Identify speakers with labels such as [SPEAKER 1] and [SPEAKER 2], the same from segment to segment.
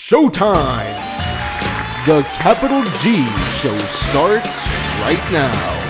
[SPEAKER 1] Showtime! The Capital G show starts right now.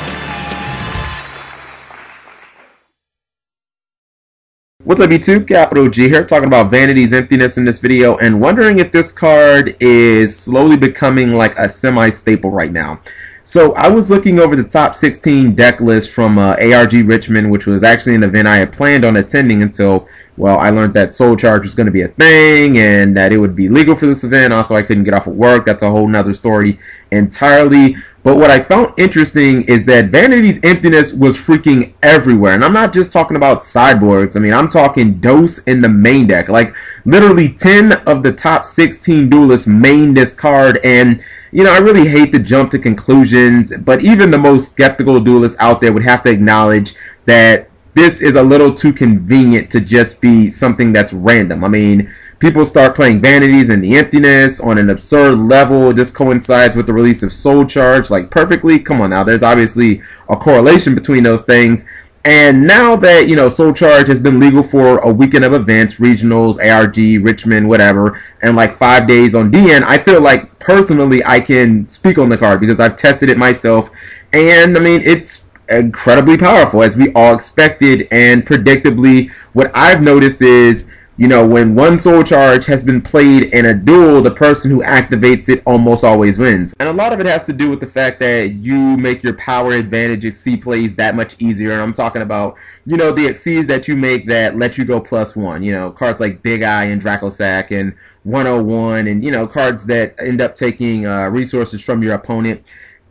[SPEAKER 2] What's up YouTube, Capital G here, talking about Vanity's Emptiness in this video and wondering if this card is slowly becoming like a semi-staple right now. So I was looking over the top 16 deck list from ARG Richmond, which was actually an event I had planned on attending until, well, I learned that Soul Charge was going to be a thing and that it would be legal for this event. Also, I couldn't get off of work. That's a whole nother story entirely. But what I found interesting is that Vanity's Emptiness was freaking everywhere. And I'm not just talking about sideboards. I mean, I'm talking Dose in the main deck. Like, literally 10 of the top 16 duelists main this card. And, you know, I really hate to jump to conclusions, but even the most skeptical duelists out there would have to acknowledge that this is a little too convenient to just be something that's random. I mean, people start playing Vanities and the Emptiness on an absurd level. This coincides with the release of Soul Charge, like, perfectly. Come on now, there's obviously a correlation between those things. And now that, you know, Soul Charge has been legal for a weekend of events, regionals, ARG, Richmond, whatever, and like 5 days on DN, I feel like personally I can speak on the card because I've tested it myself. And I mean, it's incredibly powerful as we all expected. And predictably, what I've noticed is, you know, when one Soul Charge has been played in a duel, the person who activates it almost always wins. And a lot of it has to do with the fact that you make your power advantage Exceed plays that much easier. And I'm talking about, you know, the Exceeds that you make that let you go +1. You know, cards like Big Eye and Dracosac and 101 and, you know, cards that end up taking resources from your opponent.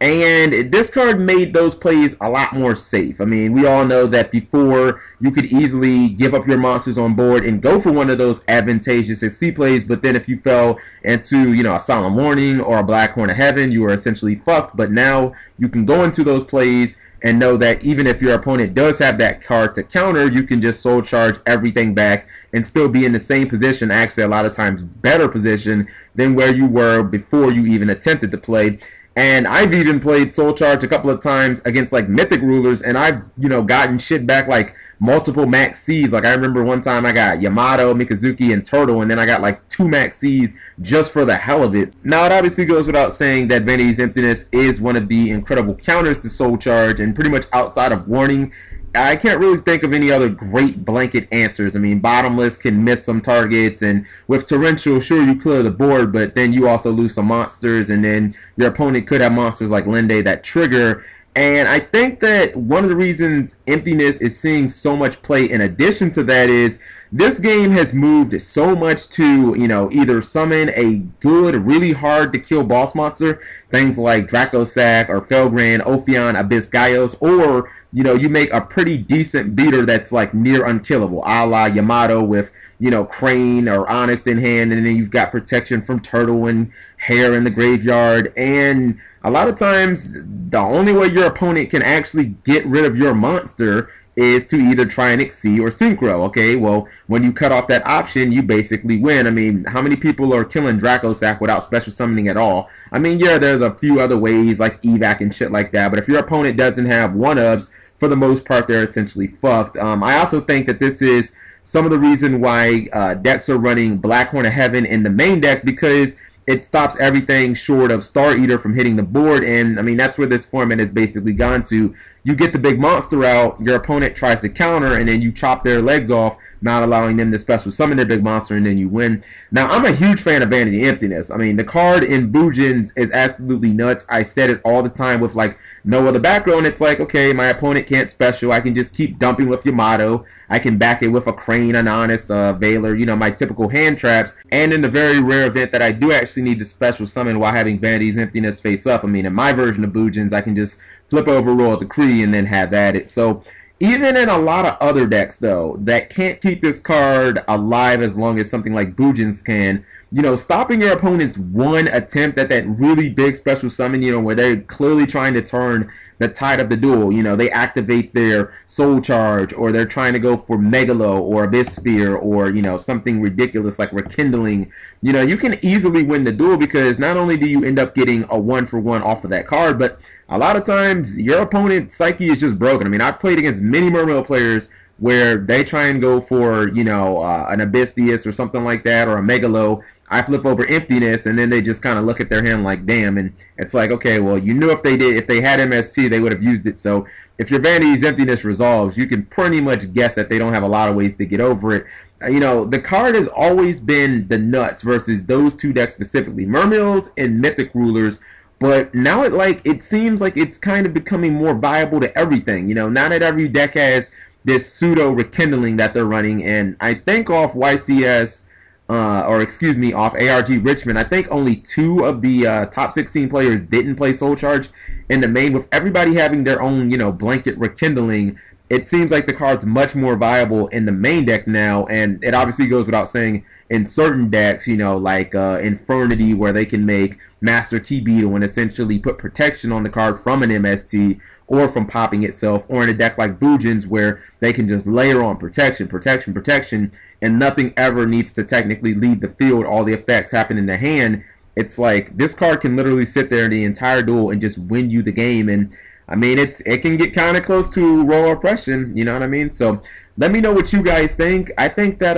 [SPEAKER 2] And this card made those plays a lot more safe. I mean, we all know that before you could easily give up your monsters on board and go for one of those advantageous Exceed plays, but then if you fell into, you know, a Solemn Warning or a Black Horn of Heaven, you were essentially fucked. But now you can go into those plays and know that even if your opponent does have that card to counter, you can just Soul Charge everything back and still be in the same position, actually a lot of times better position than where you were before you even attempted to play. And I've even played Soul Charge a couple of times against like Mythic Rulers, and I've, you know, gotten shit back like multiple Max C's. Like I remember one time I got Yamato, Mikazuki, and Turtle, and then I got like 2 Max C's just for the hell of it. Now it obviously goes without saying that Vanity's Emptiness is one of the incredible counters to Soul Charge, and pretty much outside of Warning, I can't really think of any other great blanket answers. I mean, Bottomless can miss some targets, and with Torrential, sure, you clear the board, but then you also lose some monsters, and then your opponent could have monsters like Linde that trigger. And I think that one of the reasons Emptiness is seeing so much play in addition to that is this game has moved so much to, you know, either summon a good, really hard to kill boss monster, things like Dracosac or Felgrand, Ophion, Abyss Gaios, or, you know, you make a pretty decent beater that's like near unkillable, a la Yamato with, you know, Crane or Honest in hand, and then you've got protection from Turtle and Hare in the graveyard. And a lot of times, the only way your opponent can actually get rid of your monster is to either try and Exceed or Synchro. Okay, well, when you cut off that option, you basically win. I mean, how many people are killing Dracosac without special summoning at all? I mean, yeah, there's a few other ways like evac and shit like that, but if your opponent doesn't have 1-ofs, for the most part, they're essentially fucked. I also think that this is some of the reason why decks are running Black Horn of Heaven in the main deck, because it stops everything short of Star Eater from hitting the board. And I mean, that's where this format has basically gone to. You get the big monster out, your opponent tries to counter, and then you chop their legs off, not allowing them to special summon their big monster, and then you win. Now, I'm a huge fan of Vanity Emptiness. I mean, the card in Boojins is absolutely nuts. I said it all the time with like no other background. It's like, okay, my opponent can't special. I can just keep dumping with Yamato. I can back it with a Crane, an Honest, Veiler, you know, my typical hand traps. And in the very rare event that I do actually need to special summon while having Vanity's Emptiness face up, I mean, in my version of Boojins, I can just flip over Royal Decree and then have at it. So even in a lot of other decks, though, that can't keep this card alive as long as something like Boojins can, you know, stopping your opponent's one attempt at that really big special summon, you know, where they're clearly trying to turn the tide of the duel. You know, they activate their Soul Charge, or they're trying to go for Megalo or Abyss Sphere, or, you know, something ridiculous like Rekindling. You know, you can easily win the duel because not only do you end up getting a 1-for-1 off of that card, but a lot of times your opponent's psyche is just broken. I mean, I've played against many Mermail players where they try and go for, you know, an Abystheus or something like that, or a Megalo, I flip over Emptiness, and then they just kind of look at their hand like, damn. And it's like, okay, well, you knew if they had MST, they would have used it. So if your Vanity's Emptiness resolves, you can pretty much guess that they don't have a lot of ways to get over it. You know, the card has always been the nuts versus those two decks specifically, Mermills and Mythic Rulers. But now it seems like it's kind of becoming more viable to everything. You know, now that every deck has this pseudo rekindling that they're running, and I think off YCS. Off ARG Richmond, I think only 2 of the top 16 players didn't play Soul Charge in the main. With everybody having their own, you know, blanket rekindling, it seems like the card's much more viable in the main deck now. And it obviously goes without saying in certain decks, you know, like Infernity, where they can make Master Key Beetle and essentially put protection on the card from an MST or from popping itself, or in a deck like Bujin's where they can just layer on protection, and nothing ever needs to technically leave the field. All the effects happen in the hand. It's like this card can literally sit there the entire duel and just win you the game. And I mean, it can get kind of close to Royal Oppression, you know what I mean? So let me know what you guys think. I think that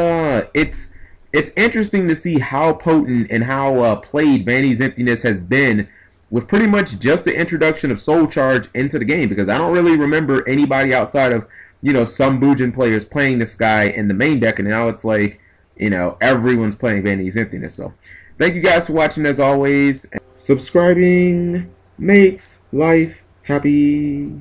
[SPEAKER 2] it's interesting to see how potent and how played Vanity's Emptiness has been with pretty much just the introduction of Soul Charge into the game, because I don't really remember anybody outside of, you know, some Bujin players playing this guy in the main deck, and now it's like, you know, everyone's playing Vanity's Emptiness. So thank you guys for watching as always. Subscribing makes life happy.